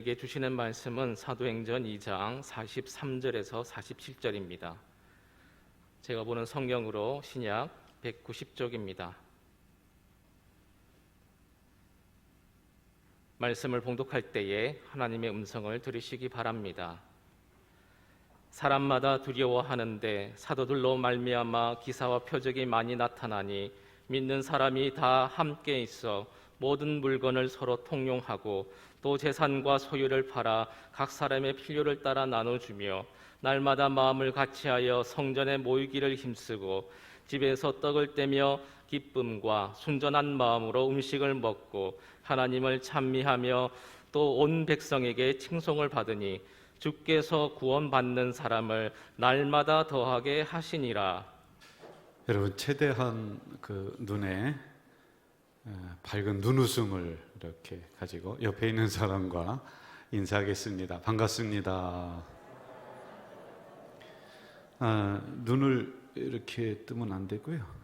에게 주시는 말씀은 사도행전 2장 43절에서 47절입니다. 제가 보는 성경으로 신약 190쪽입니다. 말씀을 봉독할 때에 하나님의 음성을 들으시기 바랍니다. 사람마다 두려워하는데 사도들로 말미암아 기사와 표적이 많이 나타나니 믿는 사람이 다 함께 있어 모든 물건을 서로 통용하고 또 재산과 소유를 팔아 각 사람의 필요를 따라 나눠주며 날마다 마음을 같이하여 성전에 모이기를 힘쓰고 집에서 떡을 떼며 기쁨과 순전한 마음으로 음식을 먹고 하나님을 찬미하며 또 온 백성에게 칭송을 받으니 주께서 구원받는 사람을 날마다 더하게 하시니라. 여러분, 최대한 그 눈에 밝은 눈웃음을 이렇게 가지고 옆에 있는 사람과 인사하겠습니다. 반갑습니다. 눈을 이렇게 뜨면 안 되고요.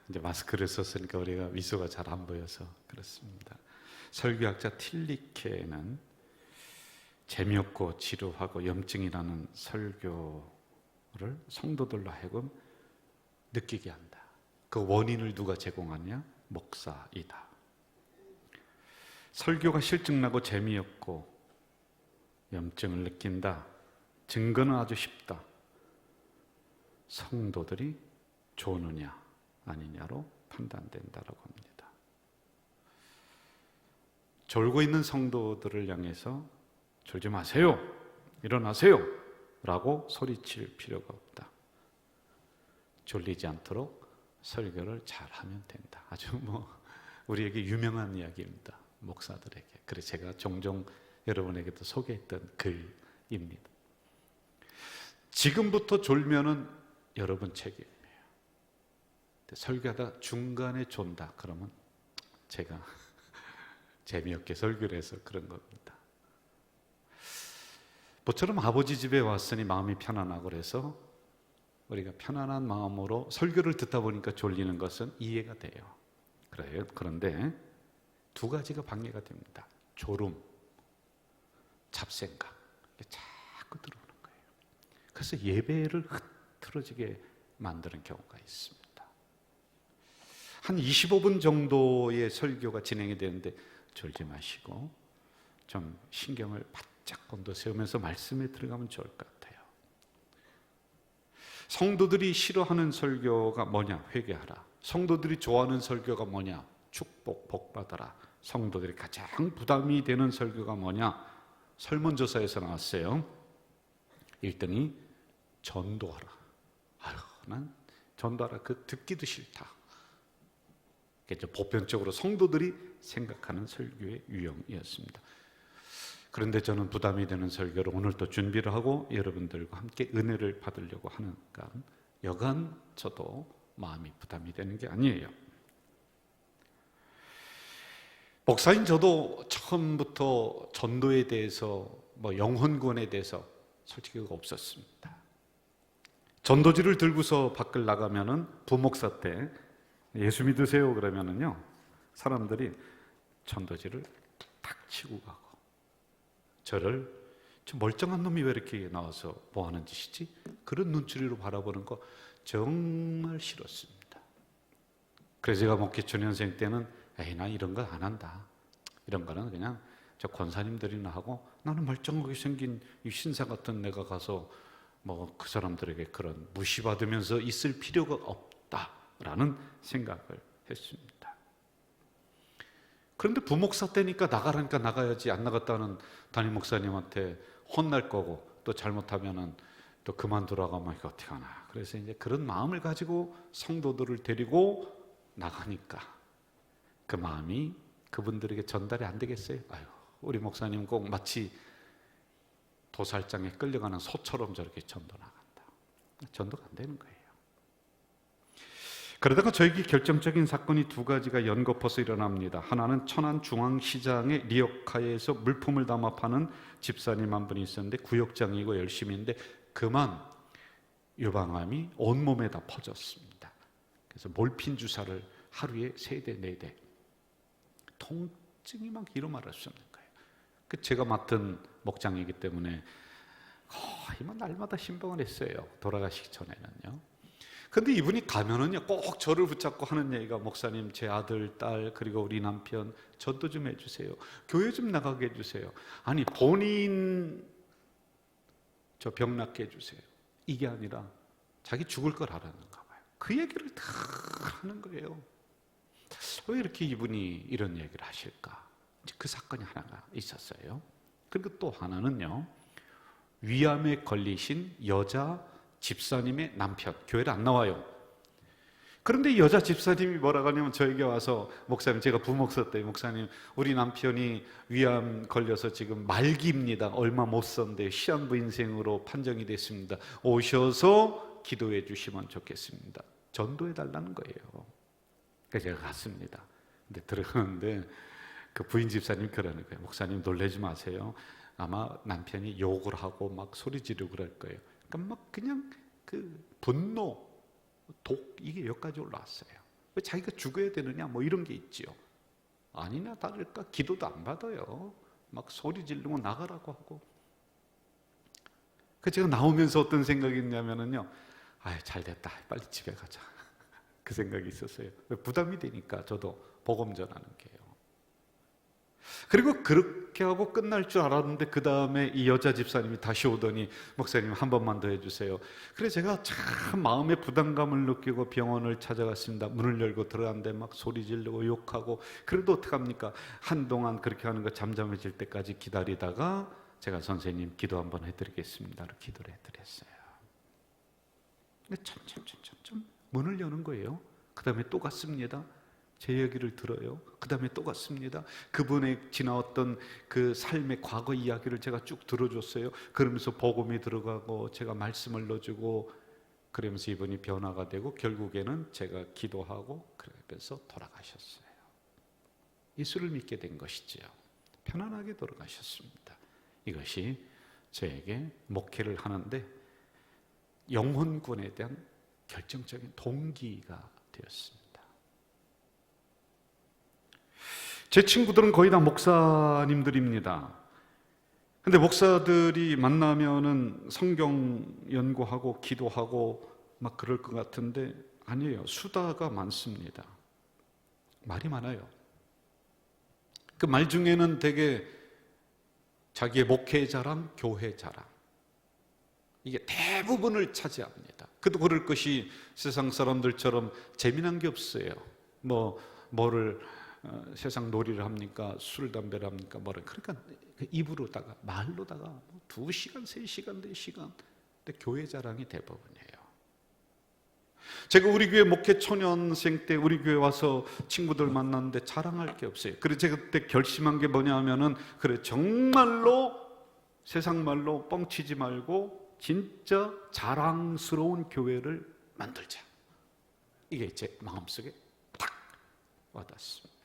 이제 마스크를 썼으니까 우리가 미소가 잘 안 보여서 그렇습니다. 설교학자 틸리케는 재미없고 지루하고 염증이라는 설교를 성도들로 하여금 느끼게 한다. 그 원인을 누가 제공하냐? 목사이다. 설교가 실증나고 재미없고 염증을 느낀다. 증거는 아주 쉽다. 성도들이 조느냐 아니냐로 판단된다라고 합니다. 졸고 있는 성도들을 향해서 졸지 마세요, 일어나세요 라고 소리칠 필요가 없다. 졸리지 않도록 설교를 잘하면 된다. 아주 우리에게 유명한 이야기입니다. 목사들에게. 그래서 제가 종종 여러분에게도 소개했던 글입니다. 지금부터 졸면은 여러분 책임이에요. 설교하다 중간에 존다 그러면 제가 재미없게 설교를 해서 그런 겁니다. 모처럼 아버지 집에 왔으니 마음이 편안하고 그래서 우리가 편안한 마음으로 설교를 듣다 보니까 졸리는 것은 이해가 돼요. 그런데 두 가지가 방해가 됩니다. 졸음, 잡생각. 자꾸 들어오는 거예요. 그래서 예배를 흐트러지게 만드는 경우가 있습니다. 한 25분 정도의 설교가 진행이 되는데 졸지 마시고 좀 신경을 바짝 곤두 세우면서 말씀에 들어가면 좋을 것 같아요. 성도들이 싫어하는 설교가 뭐냐? 회개하라. 성도들이 좋아하는 설교가 뭐냐? 축복, 복 받아라. 성도들이 가장 부담이 되는 설교가 뭐냐? 설문조사에서 나왔어요. 1등이 전도하라. 아유, 난 전도하라. 그 듣기도 싫다. 보편적으로 성도들이 생각하는 설교의 유형이었습니다. 그런데 저는 부담이 되는 설교를 오늘 또 준비를 하고 여러분들과 함께 은혜를 받으려고 하니까 여간 저도 마음이 부담이 되는 게 아니에요. 목사인 저도 처음부터 전도에 대해서 영혼구원에 대해서 솔직히 없었습니다. 전도지를 들고서 밖을 나가면은 부목사 때 예수 믿으세요 그러면은요 사람들이 전도지를 탁 치고 가고 저를 저 멀쩡한 놈이 왜 이렇게 나와서 뭐 하는 짓이지? 그런 눈초리로 바라보는 거 정말 싫었습니다. 그래서 제가 목회초년생 때는 나 이런 거 안 한다. 이런 거는 그냥 저 권사님들이나 하고 나는 멀쩡하게 생긴 이 신사 같은 내가 가서 그 사람들에게 그런 무시받으면서 있을 필요가 없다라는 생각을 했습니다. 그런데 부목사 때니까 나가라니까 나가야지 안 나갔다는 담임 목사님한테 혼날 거고 또 잘못하면은 또 그만두라고 하면 이거 어떻게 하나. 그래서 이제 그런 마음을 가지고 성도들을 데리고 나가니까 그 마음이 그분들에게 전달이 안 되겠어요? 아유, 우리 목사님 꼭 마치 도살장에 끌려가는 소처럼 저렇게 전도 나간다. 전도가 안 되는 거예요. 그러다가 저에게 결정적인 사건이 두 가지가 연거푸서 일어납니다. 하나는 천안중앙시장의 리어카에서 물품을 담아 파는 집사님 한 분이 있었는데 구역장이고 열심히 했는데 그만 유방암이 온몸에 다 퍼졌습니다. 그래서 몰핀 주사를 하루에 3대 4대 갈증이 막 이루 말할 수 없는 거예요. 그 제가 맡은 목장이기 때문에 거의 뭐 날마다 신방을 했어요. 돌아가시기 전에는요. 근데 이분이 가면은요 꼭 저를 붙잡고 하는 얘기가, 목사님 제 아들, 딸 그리고 우리 남편 전도 좀 해주세요. 교회 좀 나가게 해주세요. 아니 본인 저 병 낫게 해주세요. 이게 아니라 자기 죽을 걸 알았는가 봐요. 그 얘기를 다 하는 거예요. 왜 이렇게 이분이 이런 얘기를 하실까? 그 사건이 하나가 있었어요. 그리고 또 하나는요, 위암에 걸리신 여자 집사님의 남편, 교회를 안 나와요. 그런데 여자 집사님이 뭐라고 하냐면 저에게 와서, 목사님, 제가 부목사 때, 목사님 우리 남편이 위암 걸려서 지금 말기입니다. 얼마 못 썼는데 시한부 인생으로 판정이 됐습니다. 오셔서 기도해 주시면 좋겠습니다. 전도해 달라는 거예요. 그래서 제가 갔습니다. 근데 들어가는데 그 부인 집사님 그러는 거예요. 목사님 놀라지 마세요. 아마 남편이 욕을 하고 막 소리 지르고 그럴 거예요. 그러니까 막 그냥 그 분노, 독, 이게 여기까지 올라왔어요. 왜 자기가 죽어야 되느냐 뭐 이런 게 있지요. 아니나 다를까 기도도 안 받아요. 막 소리 지르고 나가라고 하고. 그 제가 나오면서 어떤 생각이 있냐면은요, 아, 잘 됐다, 빨리 집에 가자. 그 생각이 있었어요. 부담이 되니까 저도 복음 전하는 게요. 그리고 그렇게 하고 끝날 줄 알았는데 그 다음에 이 여자 집사님이 다시 오더니, 목사님 한 번만 더 해주세요. 그래 제가 참 마음의 부담감을 느끼고 병원을 찾아갔습니다. 문을 열고 들어갔는데 막 소리 지르고 욕하고. 그래도 어떡합니까? 한동안 그렇게 하는 거 잠잠해질 때까지 기다리다가 제가 선생님 기도 한번 해드리겠습니다. 기도를 해드렸어요. 근데 점점 문을 여는 거예요. 그 다음에 또 갔습니다. 제 얘기를 들어요. 그 다음에 또 갔습니다. 그분의 지나왔던 그 삶의 과거 이야기를 제가 쭉 들어줬어요. 그러면서 복음이 들어가고 제가 말씀을 넣어주고, 그러면서 이분이 변화가 되고 결국에는 제가 기도하고 그러면서 돌아가셨어요. 예수를 믿게 된 것이지요. 편안하게 돌아가셨습니다. 이것이 저에게 목회를 하는데 영혼군에 대한 결정적인 동기가 되었습니다. 제 친구들은 거의 다 목사님들입니다. 근데 목사들이 만나면은 성경 연구하고 기도하고 막 그럴 것 같은데 아니에요. 수다가 많습니다. 말이 많아요. 그 말 중에는 되게 자기의 목회 자랑, 교회 자랑, 이게 대부분을 차지합니다. 그도 그럴 것이 세상 사람들처럼 재미난 게 없어요. 뭐를 세상 놀이를 합니까? 술, 담배를 합니까? 그러니까 입으로다가 말로다가 2시간, 3시간, 4시간. 근데 교회 자랑이 대부분이에요. 제가 우리 교회 목회 초년생 때 우리 교회 와서 친구들 만났는데 자랑할 게 없어요. 그래서 제가 그때 결심한 게 뭐냐 하면은, 그래 정말로 세상 말로 뻥치지 말고 진짜 자랑스러운 교회를 만들자. 이게 제 마음속에 딱 와닿습니다.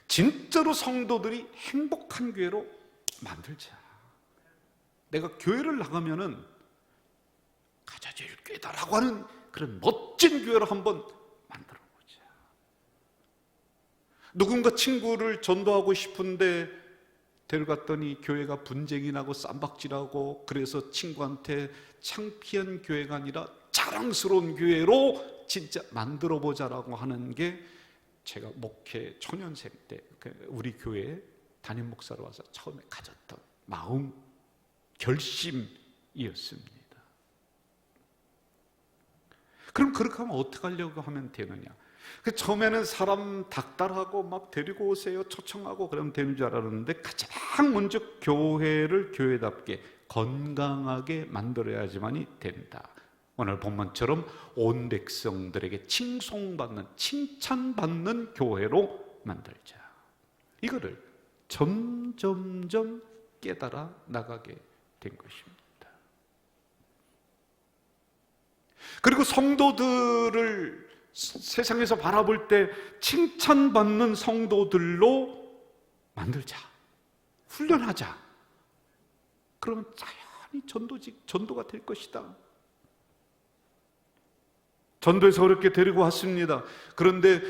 진짜로 성도들이 행복한 교회로 만들자. 내가 교회를 나가면은 가자제일 교회다라고 하는 그런 멋진 교회를 한번 만들어 보자. 누군가 친구를 전도하고 싶은데 데려갔더니 교회가 분쟁이 나고 쌈박질하고, 그래서 친구한테 창피한 교회가 아니라 자랑스러운 교회로 진짜 만들어 보자라고 하는 게 제가 목회 초년생 때 우리 교회에 담임 목사로 와서 처음에 가졌던 마음, 결심이었습니다. 그럼 그렇게 하면 어떻게 하려고 하면 되느냐? 처음에는 사람 닥달하고 막 데리고 오세요 초청하고 그러면 되는 줄 알았는데, 가장 먼저 교회를 교회답게 건강하게 만들어야지만이 된다. 오늘 본문처럼 온 백성들에게 칭송받는, 칭찬받는 교회로 만들자. 이거를 점점점 깨달아 나가게 된 것입니다. 그리고 성도들을 세상에서 바라볼 때 칭찬받는 성도들로 만들자. 훈련하자. 그러면 자연히 전도가 될 것이다. 전도해서 어렵게 데리고 왔습니다. 그런데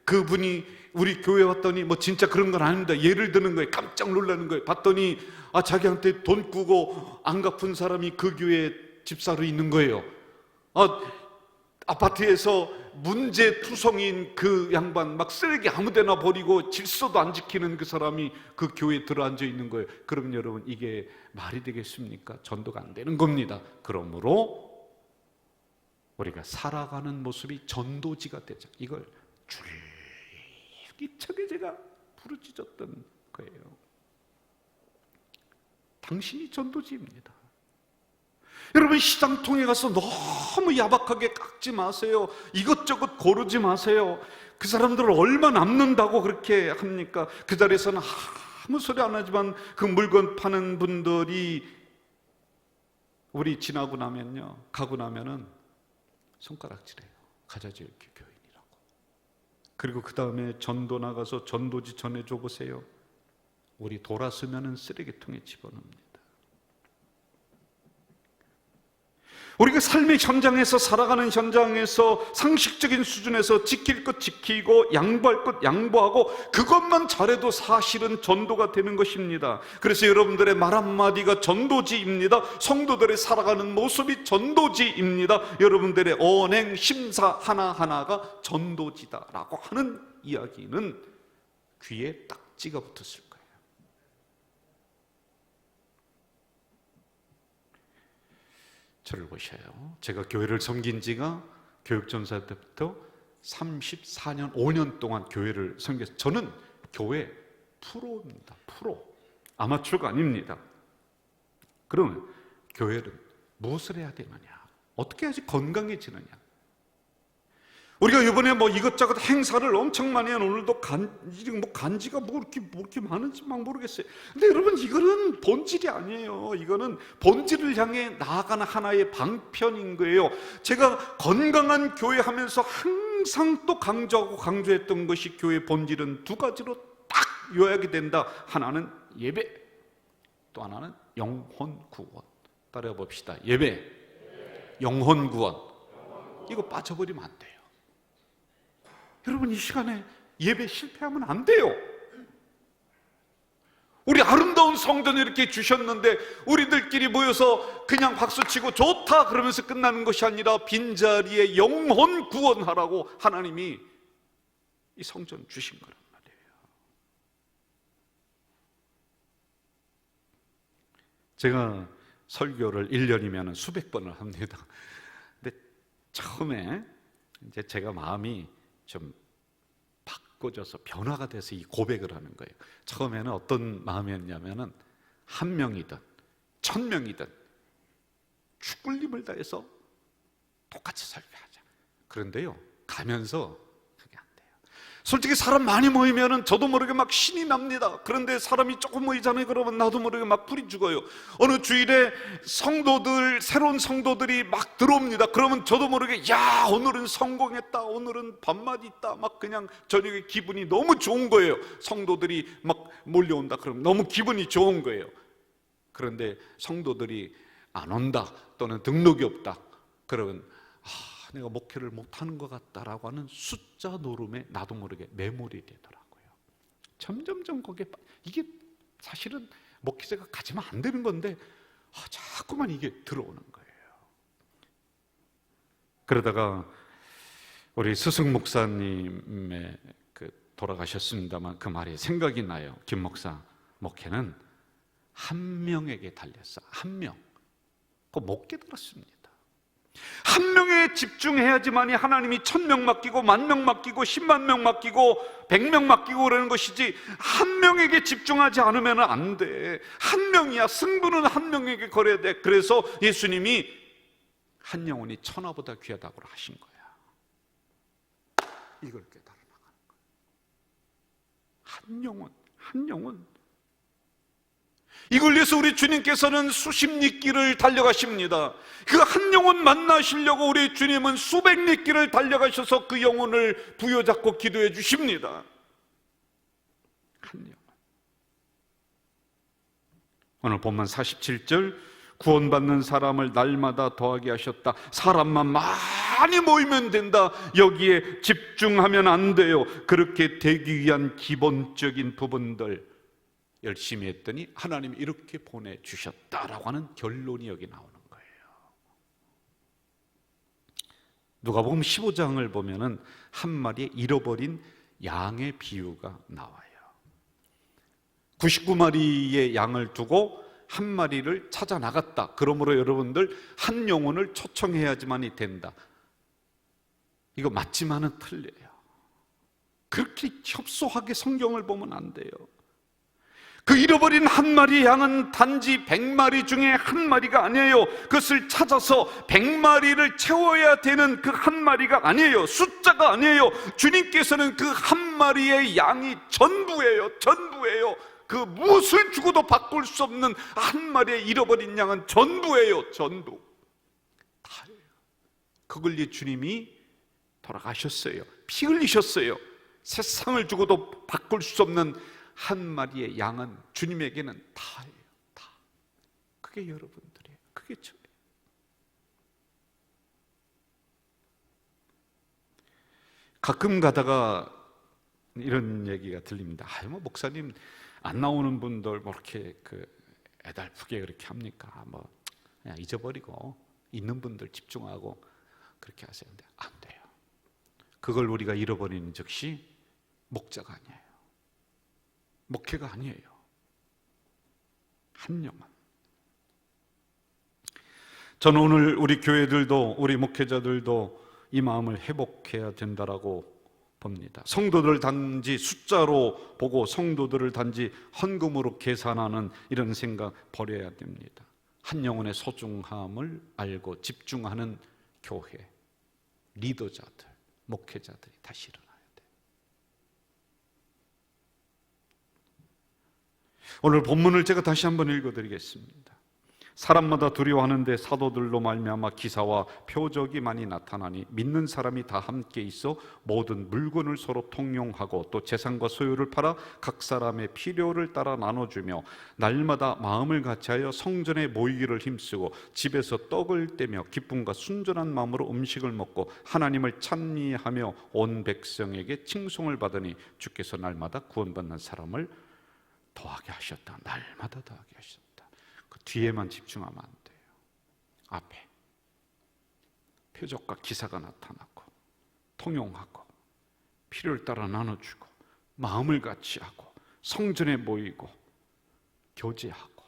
그분이 우리 교회 왔더니 뭐 진짜 그런 건 아닙니다. 예를 드는 거예요. 깜짝 놀라는 거예요. 봤더니 자기한테 돈 꾸고 안 갚은 사람이 그 교회 집사로 있는 거예요. 아파트에서 문제투성인 그 양반, 막 쓰레기 아무데나 버리고 질서도 안 지키는 그 사람이 그 교회에 들어앉아 있는 거예요. 그럼 여러분, 이게 말이 되겠습니까? 전도가 안 되는 겁니다. 그러므로 우리가 살아가는 모습이 전도지가 되자, 이걸 줄기차게 제가 부르짖었던 거예요. 당신이 전도지입니다. 여러분, 시장통에 가서 너무 야박하게 깎지 마세요. 이것저것 고르지 마세요. 그 사람들을 얼마 남는다고 그렇게 합니까? 그 자리에서는 아무 소리 안 하지만 그 물건 파는 분들이 우리 지나고 나면요, 가고 나면은 손가락질해요. 가자지 이렇게 교인이라고. 그리고 그 다음에 전도 나가서 전도지 전해줘 보세요. 우리 돌아서면은 쓰레기통에 집어넣습니다. 우리가 삶의 현장에서, 살아가는 현장에서 상식적인 수준에서 지킬 것 지키고 양보할 것 양보하고 그것만 잘해도 사실은 전도가 되는 것입니다. 그래서 여러분들의 말 한마디가 전도지입니다. 성도들의 살아가는 모습이 전도지입니다. 여러분들의 언행, 심사 하나하나가 전도지다라고 하는 이야기는 귀에 딱지가 붙었을 거예요. 저를 보셔요. 제가 교회를 섬긴 지가 교육전사 때부터 34년, 5년 동안 교회를 섬겼어요. 저는 교회 프로입니다. 프로. 아마추어가 아닙니다. 그러면 교회는 무엇을 해야 되느냐? 어떻게 해야지 건강해지느냐? 우리가 이번에 뭐 이것저것 행사를 엄청 많이 한, 오늘도 간지가 이렇게 많은지 막 모르겠어요. 근데 여러분, 이거는 본질이 아니에요. 이거는 본질을 향해 나아가는 하나의 방편인 거예요. 제가 건강한 교회 하면서 항상 또 강조했던 것이, 교회 본질은 두 가지로 딱 요약이 된다. 하나는 예배, 또 하나는 영혼 구원. 따라해 봅시다. 예배, 영혼 구원. 이거 빠져버리면 안 돼요. 여러분, 이 시간에 예배 실패하면 안 돼요. 우리 아름다운 성전을 이렇게 주셨는데 우리들끼리 모여서 그냥 박수치고 좋다 그러면서 끝나는 것이 아니라 빈자리에 영혼 구원하라고 하나님이 이 성전 주신 거란 말이에요. 제가 설교를 1년이면 수백 번을 합니다. 근데 처음에 이제 제가 마음이 좀 바꿔져서 변화가 돼서 이 고백을 하는 거예요. 처음에는 어떤 마음이었냐면은 1명이든 1000명이든 죽을 힘을 다해서 똑같이 설교하자. 그런데요, 가면서 그게 안 돼요. 솔직히 사람 많이 모이면은 저도 모르게 막 신이 납니다. 그런데 사람이 조금 모이잖아요. 그러면 나도 모르게 막 불이 죽어요. 어느 주일에 새로운 성도들이 막 들어옵니다. 그러면 저도 모르게, 야, 오늘은 성공했다, 오늘은 밤맛 있다, 막 그냥 저녁에 기분이 너무 좋은 거예요. 성도들이 막 몰려온다 그러면 너무 기분이 좋은 거예요. 그런데 성도들이 안 온다, 또는 등록이 없다, 그러면 내가 목회를 못하는 것 같다라고 하는 숫자 노름에 나도 모르게 매몰이 되더라고요. 점점점 거기에, 이게 사실은 목회자가 가지면 안 되는 건데 자꾸만 이게 들어오는 거예요. 그러다가 우리 스승 목사님의 돌아가셨습니다만 그 말이 생각이 나요. 김 목사, 목회는 한 명에게 달렸어. 한 명. 그거 못 깨달았습니다. 한 명에 집중해야지만이 하나님이 1000명 맡기고 10,000명 맡기고 100,000명 맡기고 100명 맡기고 그러는 것이지, 한 명에게 집중하지 않으면 안 돼. 한 명이야. 승부는 한 명에게 걸어야 돼. 그래서 예수님이 한 영혼이 천하보다 귀하다고 하신 거야. 이걸 깨달아 나가는 거야. 한 영혼. 이걸 위해서 우리 주님께서는 수십 리길을 달려가십니다. 그 한 영혼 만나시려고 우리 주님은 수백 리길을 달려가셔서 그 영혼을 부여잡고 기도해 주십니다. 한 영혼. 오늘 본문 47절, 구원받는 사람을 날마다 더하게 하셨다. 사람만 많이 모이면 된다, 여기에 집중하면 안 돼요. 그렇게 되기 위한 기본적인 부분들 열심히 했더니 하나님이 이렇게 보내주셨다라고 하는 결론이 여기 나오는 거예요. 누가복음 15장을 보면은 한 마리의 잃어버린 양의 비유가 나와요. 99마리의 양을 두고 한 마리를 찾아 나갔다. 그러므로 여러분들 한 영혼을 초청해야지만이 된다. 이거 맞지만은 틀려요. 그렇게 협소하게 성경을 보면 안 돼요. 그 잃어버린 한 마리의 양은 단지 100마리 중에 한 마리가 아니에요. 그것을 찾아서 100마리를 채워야 되는 그 한 마리가 아니에요. 숫자가 아니에요. 주님께서는 그 한 마리의 양이 전부예요. 전부예요. 그 무엇을 주고도 바꿀 수 없는 한 마리의 잃어버린 양은 전부예요. 전부 다예요. 그걸 위해 주님이 돌아가셨어요. 피 흘리셨어요. 세상을 주고도 바꿀 수 없는 한 마리의 양은 주님에게는 다예요. 다. 그게 여러분들이에요. 그게 저예요. 가끔 가다가 이런 얘기가 들립니다. 뭐 목사님 안 나오는 분들 뭐 이렇게 애달프게 그렇게 합니까? 뭐 그냥 잊어버리고 있는 분들 집중하고 그렇게 하세요. 근데 안 돼요. 그걸 우리가 잃어버리는 즉시 목자가 아니에요. 목회가 아니에요. 한 영혼. 저는 오늘 우리 교회들도 우리 목회자들도 이 마음을 회복해야 된다라고 봅니다. 성도들을 단지 숫자로 보고 성도들을 단지 헌금으로 계산하는 이런 생각 버려야 됩니다. 한 영혼의 소중함을 알고 집중하는 교회, 리더자들, 목회자들이 다시 일어나야 돼요. 오늘 본문을 제가 다시 한번 읽어드리겠습니다. 사람마다 두려워하는데 사도들로 말미암아 기사와 표적이 많이 나타나니 믿는 사람이 다 함께 있어 모든 물건을 서로 통용하고 또 재산과 소유를 팔아 각 사람의 필요를 따라 나눠주며 날마다 마음을 같이하여 성전에 모이기를 힘쓰고 집에서 떡을 떼며 기쁨과 순전한 마음으로 음식을 먹고 하나님을 찬미하며 온 백성에게 칭송을 받으니 주께서 날마다 구원받는 사람을 더하게 하셨다. 날마다 더하게 하셨다. 그 뒤에만 집중하면 안 돼요. 앞에 표적과 기사가 나타나고 통용하고 필요를 따라 나눠주고 마음을 같이 하고 성전에 모이고 교제하고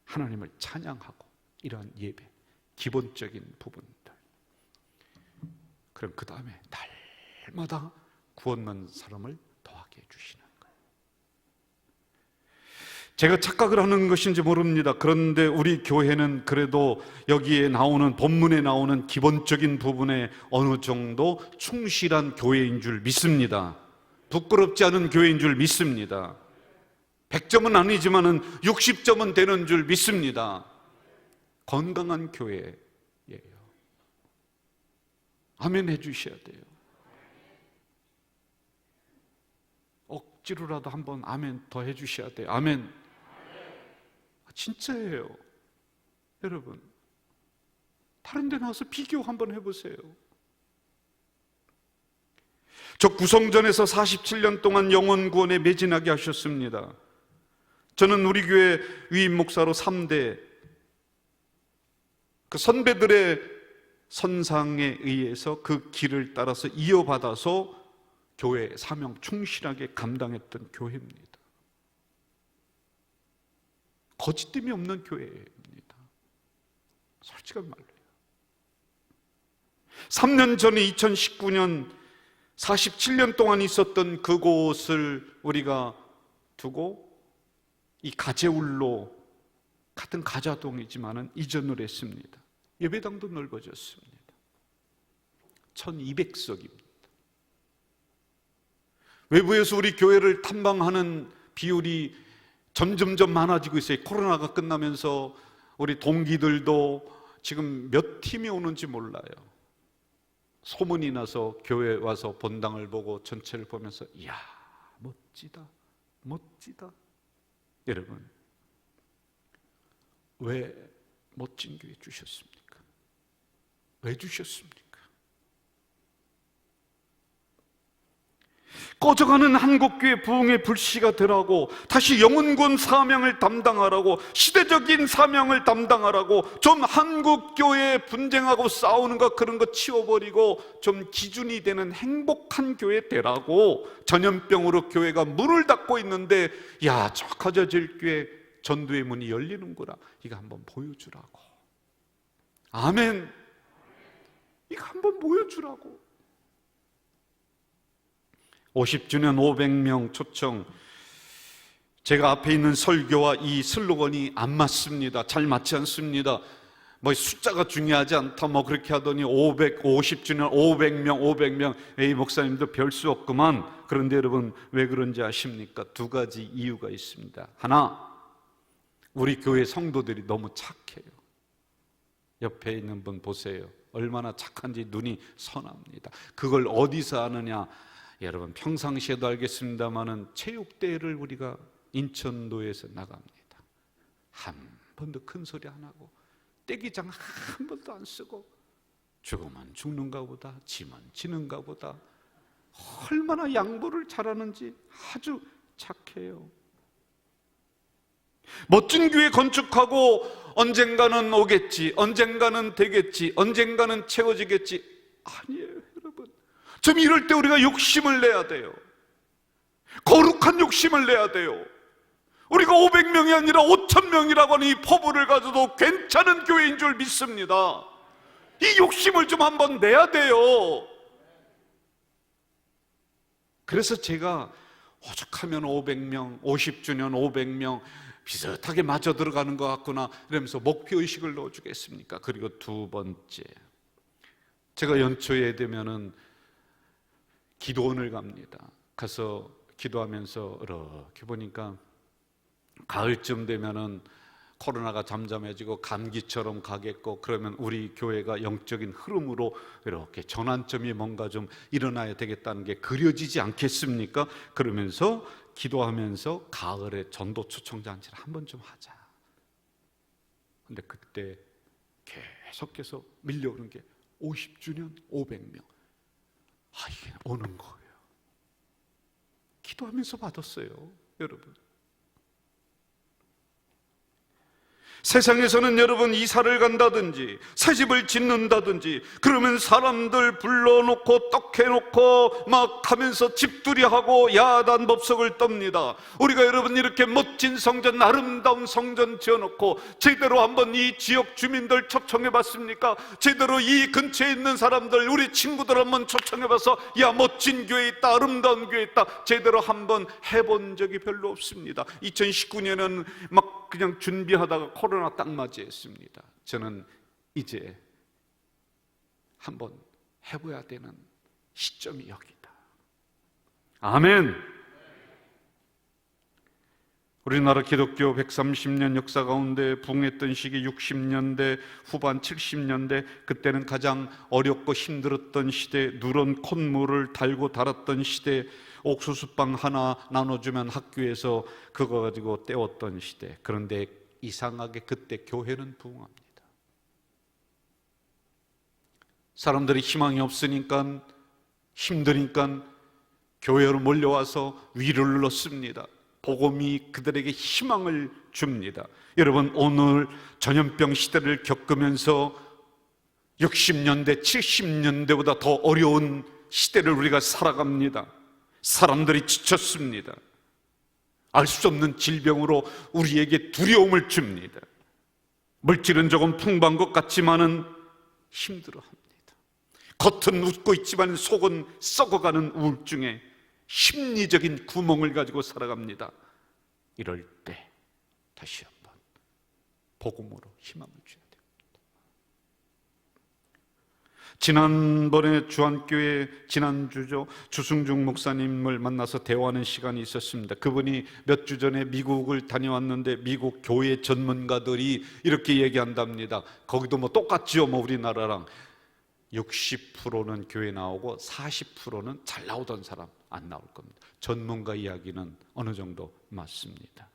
하나님을 찬양하고 이러한 예배 기본적인 부분들. 그럼 그 다음에 날마다 구원받는 사람을 더하게 해주시는 거예요. 제가 착각을 하는 것인지 모릅니다. 그런데 우리 교회는 그래도 여기에 나오는 본문에 나오는 기본적인 부분에 어느 정도 충실한 교회인 줄 믿습니다. 부끄럽지 않은 교회인 줄 믿습니다. 100점은 아니지만은 60점은 되는 줄 믿습니다. 건강한 교회예요. 아멘 해주셔야 돼요. 억지로라도 한번 아멘 더 해주셔야 돼요. 아멘. 진짜예요. 여러분, 다른 데 나와서 비교 한번 해보세요. 저 구성전에서 47년 동안 영혼 구원에 매진하게 하셨습니다. 저는 우리 교회 위임 목사로 3대 그 선배들의 선상에 의해서 그 길을 따라서 이어받아서 교회 사명 충실하게 감당했던 교회입니다. 거짓됨이 없는 교회입니다. 솔직한 말로요. 3년 전에 2019년 47년 동안 있었던 그곳을 우리가 두고 이 가재울로 같은 가자동이지만은 이전을 했습니다. 예배당도 넓어졌습니다. 1200석입니다. 외부에서 우리 교회를 탐방하는 비율이 점점점 많아지고 있어요. 코로나가 끝나면서 우리 동기들도 지금 몇 팀이 오는지 몰라요. 소문이 나서 교회 와서 본당을 보고 전체를 보면서 이야 멋지다 멋지다. 여러분, 왜 멋진 교회 주셨습니까? 왜 주셨습니까? 꺼져가는 한국교회 부흥의 불씨가 되라고, 다시 영혼군 사명을 담당하라고, 시대적인 사명을 담당하라고, 좀 한국교회 분쟁하고 싸우는 거 그런 거 치워버리고 좀 기준이 되는 행복한 교회 되라고. 전염병으로 교회가 문을 닫고 있는데 야, 저 커져질 교회 전도의 문이 열리는구나, 이거 한번 보여주라고. 아멘. 이거 한번 보여주라고. 50주년 500명 초청, 제가 앞에 있는 설교와 이 슬로건이 안 맞습니다. 잘 맞지 않습니다. 뭐 숫자가 중요하지 않다 뭐 그렇게 하더니 50주년 500명 에이 목사님도 별 수 없구만. 그런데 여러분 왜 그런지 아십니까? 두 가지 이유가 있습니다. 하나, 우리 교회 성도들이 너무 착해요. 옆에 있는 분 보세요. 얼마나 착한지 눈이 선합니다. 그걸 어디서 아느냐? 여러분 평상시에도 알겠습니다마는 체육대회를 우리가 인천도에서 나갑니다. 한 번도 큰 소리 안 하고 떼기장 한 번도 안 쓰고 죽으면 죽는가 보다, 지면 지는가 보다, 얼마나 양보를 잘하는지 아주 착해요. 멋진 교회 건축하고 언젠가는 오겠지, 언젠가는 되겠지, 언젠가는 채워지겠지. 아니에요 여러분. 좀 이럴 때 우리가 욕심을 내야 돼요. 거룩한 욕심을 내야 돼요. 우리가 500명이 아니라 5,000명이라고 하는 이 포부를 가져도 괜찮은 교회인 줄 믿습니다. 이 욕심을 좀 한번 내야 돼요. 그래서 제가 오죽하면 500명, 50주년 500명 비슷하게 맞아 들어가는 것 같구나 이러면서 목표의식을 넣어주겠습니까? 그리고 두 번째, 제가 연초에 되면은 기도원을 갑니다. 가서 기도하면서 이렇게 보니까 가을쯤 되면은 코로나가 잠잠해지고 감기처럼 가겠고, 그러면 우리 교회가 영적인 흐름으로 이렇게 전환점이 뭔가 좀 일어나야 되겠다는 게 그려지지 않겠습니까? 그러면서 기도하면서 가을에 전도 초청잔치를 한번 좀 하자. 근데 그때 계속해서 밀려오는 게 50주년 500명. 이게 오는 거예요. 기도하면서 받았어요 여러분. 세상에서는 여러분 이사를 간다든지 새집을 짓는다든지 그러면 사람들 불러놓고 떡해놓고 막 하면서 집들이하고 야단 법석을 떱니다. 우리가 여러분 이렇게 멋진 성전, 아름다운 성전 지어놓고 제대로 한번 이 지역 주민들 초청해봤습니까? 제대로 이 근처에 있는 사람들, 우리 친구들 한번 초청해봐서 야 멋진 교회 있다, 아름다운 교회 있다, 제대로 한번 해본 적이 별로 없습니다. 2019년은 막 그냥 준비하다가 코로나 딱 맞이했습니다. 저는 이제 한번 해봐야 되는 시점이 여기다. 아멘. 우리나라 기독교 130년 역사 가운데 부흥했던 시기 60년대 후반 70년대, 그때는 가장 어렵고 힘들었던 시대, 누런 콧물을 달고 달았던 시대, 옥수수빵 하나 나눠주면 학교에서 그거 가지고 때웠던 시대. 그런데 이상하게 그때 교회는 부흥합니다. 사람들이 희망이 없으니까, 힘드니까 교회로 몰려와서 위를 넣습니다. 복음이 그들에게 희망을 줍니다. 여러분 오늘 전염병 시대를 겪으면서 60년대 70년대보다 더 어려운 시대를 우리가 살아갑니다. 사람들이 지쳤습니다. 알 수 없는 질병으로 우리에게 두려움을 줍니다. 물질은 조금 풍부한 것 같지만은 힘들어합니다. 겉은 웃고 있지만 속은 썩어가는 우울증에 심리적인 구멍을 가지고 살아갑니다. 이럴 때 다시 한번 복음으로 희망을 줘야 됩니다. 지난번에 주한교회 지난주죠, 주승중 목사님을 만나서 대화하는 시간이 있었습니다. 그분이 몇 주 전에 미국을 다녀왔는데 미국 교회 전문가들이 이렇게 얘기한답니다. 거기도 뭐 똑같지요, 뭐 우리나라랑 60%는 교회 나오고 40%는 잘 나오던 사람 안 나올 겁니다. 전문가 이야기는 어느 정도 맞습니다.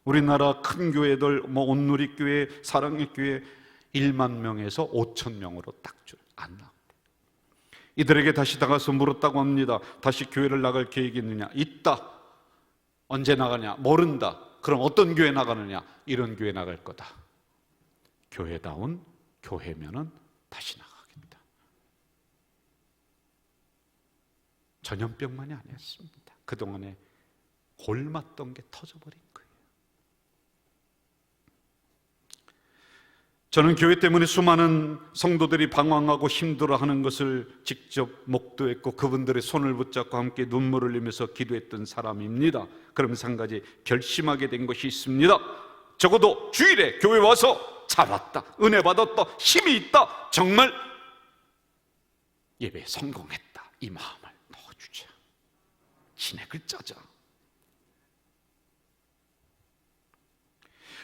우리나라 큰 교회들, 뭐 온누리교회, 사랑의 교회 1만 명에서 5천 명으로 딱 안 나옵니다. 이들에게 다시 다가서 물었다고 합니다. 다시 교회를 나갈 계획이 있느냐? 있다. 언제 나가냐? 모른다. 그럼 어떤 교회 나가느냐? 이런 교회 나갈 거다. 교회다운 교회면은 다시 나가겠다. 전염병만이 아니었습니다. 그동안에 골맞던 게 터져버린 거예요. 저는 교회 때문에 수많은 성도들이 방황하고 힘들어하는 것을 직접 목도했고 그분들의 손을 붙잡고 함께 눈물을 흘리면서 기도했던 사람입니다. 그러면서 한 가지 결심하게 된 것이 있습니다. 적어도 주일에 교회 와서 잘 왔다, 은혜 받았다, 힘이 있다, 정말 예배에 성공했다, 이 마음을 넣어주자. 진액을 짜자.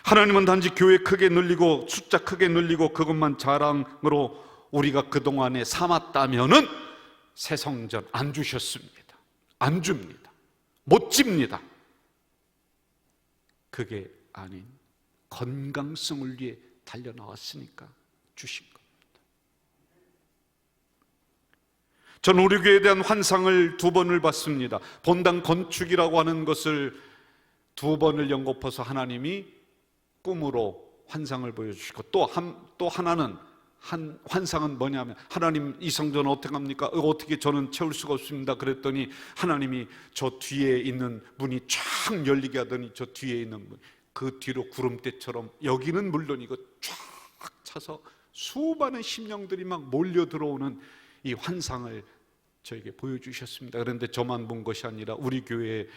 하나님은 단지 교회 크게 늘리고 숫자 크게 늘리고 그것만 자랑으로 우리가 그동안에 삼았다면은 새 성전 안 주셨습니다. 안 줍니다. 못 집니다. 그게 아닌 건강성을 위해 달려나왔으니까 주신 겁니다. 저는 우리 교회에 대한 환상을 2번을 받습니다. 본당 건축이라고 하는 것을 2번을 연거푸어서 하나님이 꿈으로 환상을 보여주시고 또 하나는 환상은 뭐냐면 하나님 이 성전 어떻게 합니까? 어떻게 저는 채울 수가 없습니다. 그랬더니 하나님이 저 뒤에 있는 문이 쫙 열리게 하더니 저 뒤에 있는 문, 그 뒤로 구름대처럼 여기는 물론이고 쫙 차서 수많은 심령들이 막 몰려 들어오는 이 환상을 저에게 보여주셨습니다. 그런데 저만 본 것이 아니라 우리 교회에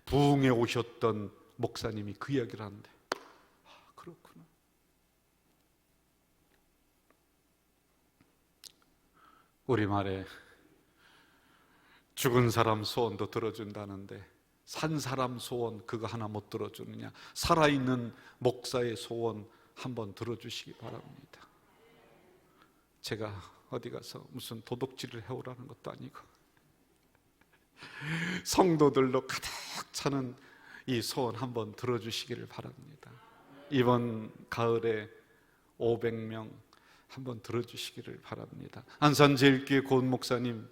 부흥에 오셨던 목사님이 그 이야기를 하는데 그렇구나. 우리말에 죽은 사람 소원도 들어준다는데 산 사람 소원 그거 하나 못 들어주느냐? 살아있는 목사의 소원 한번 들어주시기 바랍니다. 제가 어디 가서 무슨 도둑질을 해오라는 것도 아니고 성도들로 가득 차는 이 소원 한번 들어주시기를 바랍니다. 이번 가을에 500명 한번 들어주시기를 바랍니다. 안산제일교회 고은 목사님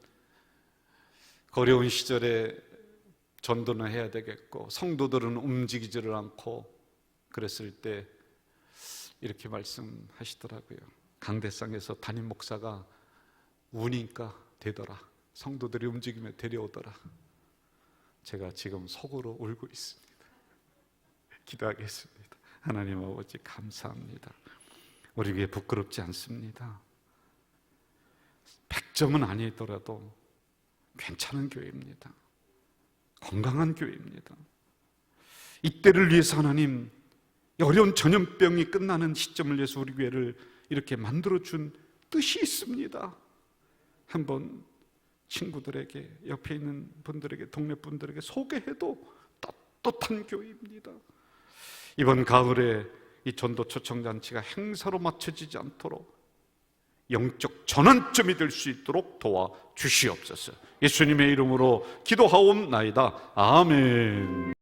어려운 시절에 전도는 해야 되겠고 성도들은 움직이지를 않고 그랬을 때 이렇게 말씀하시더라고요. 강대상에서 담임 목사가 우니까 되더라. 성도들이 움직이며 데려오더라. 제가 지금 속으로 울고 있습니다. 기도하겠습니다. 하나님 아버지 감사합니다. 우리 교회 부끄럽지 않습니다. 100점은 아니더라도 괜찮은 교회입니다. 건강한 교회입니다. 이때를 위해서 하나님 어려운 전염병이 끝나는 시점을 위해서 우리 교회를 이렇게 만들어준 뜻이 있습니다. 한번 친구들에게 옆에 있는 분들에게 동네 분들에게 소개해도 떳떳한 교회입니다. 이번 가을에 이 전도 초청잔치가 행사로 맞춰지지 않도록 영적 전환점이 될 수 있도록 도와주시옵소서. 예수님의 이름으로 기도하옵나이다. 아멘.